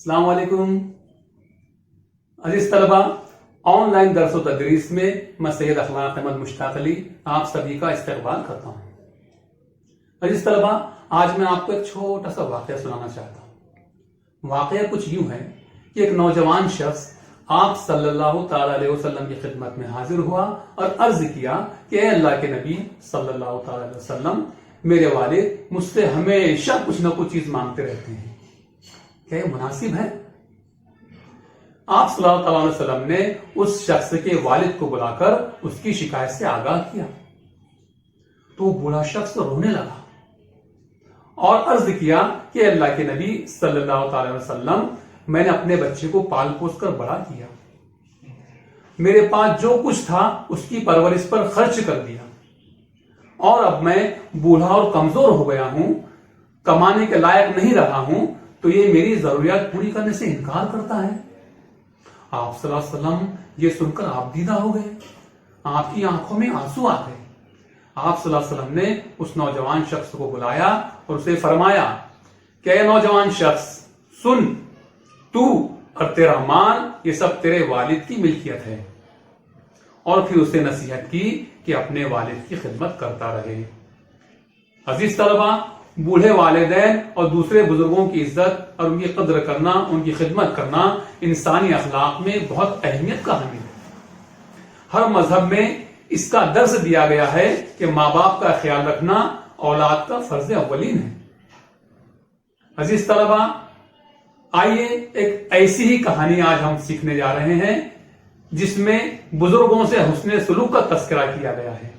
अस्सलाम वालेकुम अजीज तलबा, ऑनलाइन दर्स व तदरीस में मैं सैयद अखलाक अहमद मुश्ताक अली आप सभी का इस्तकबाल करता हूँ। अजीज तलबा, आज मैं आपको एक छोटा सा वाकया सुनाना चाहता हूँ। वाकया कुछ यूं है कि एक नौजवान शख्स आप सल्लल्लाहु ताला अलैहि वसल्लम की खिदमत में हाजिर हुआ और अर्ज किया कि ए अल्लाह के नबी सल्लल्लाहु ताला अलैहि वसल्लम, मेरे वालिद मुझसे हमेशा कुछ न कुछ चीज मांगते रहते हैं, क्या ये मुनासिब है? आप सल्लल्लाहु अलैहि वसल्लम ने उस शख्स के वालिद को बुलाकर उसकी शिकायत से आगाह किया तो वो बूढ़ा शख्स रोने लगा और अर्ज किया कि अल्लाह के नबी सल्लल्लाहु अलैहि वसल्लम, मैंने अपने बच्चे को पाल पोस कर बड़ा किया, मेरे पास जो कुछ था उसकी परवरिश पर खर्च कर दिया और अब मैं बूढ़ा और कमजोर हो गया हूं, कमाने के लायक नहीं रहा हूं, तो ये मेरी जरूरियात पूरी करने से इनकार करता है। आप सल्लल्लाहु अलैहि वसल्लम ये सुनकर आपदीदा हो गए, आपकी आंखों में आंसू आ गए। आप सल्लल्लाहु अलैहि वसल्लम ने उस नौजवान शख्स को बुलाया और उसे फरमाया कि ए नौजवान शख्स, सुन, तू और तेरा माल ये सब तेरे वालिद की मिल्कियत है। और फिर उसे नसीहत की कि अपने वालिद की खिदमत करता रहे। अजीज तलबा, बूढ़े वालिदैन और दूसरे बुजुर्गों की इज्जत और उनकी कद्र करना, उनकी खिदमत करना इंसानी अखलाक में बहुत अहमियत का हामिल है। हर मजहब में इसका दर्स दिया गया है कि माँ बाप का ख्याल रखना औलाद का फर्ज अव्वलीन है। अजीज तलबा, आइए एक ऐसी ही कहानी आज हम सीखने जा रहे हैं जिसमें बुजुर्गों से हुस्ने सुलूक का तस्करा किया गया है।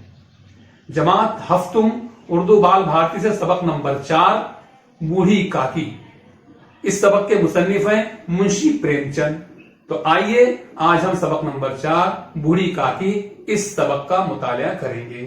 जमात हफ्तुम उर्दू बाल भारती से सबक नंबर 4, बूढ़ी काकी। इस सबक के मुसन्निफ हैं मुंशी प्रेमचंद। तो आइए आज हम सबक नंबर 4, बूढ़ी काकी, इस सबक का मुतालिया करेंगे।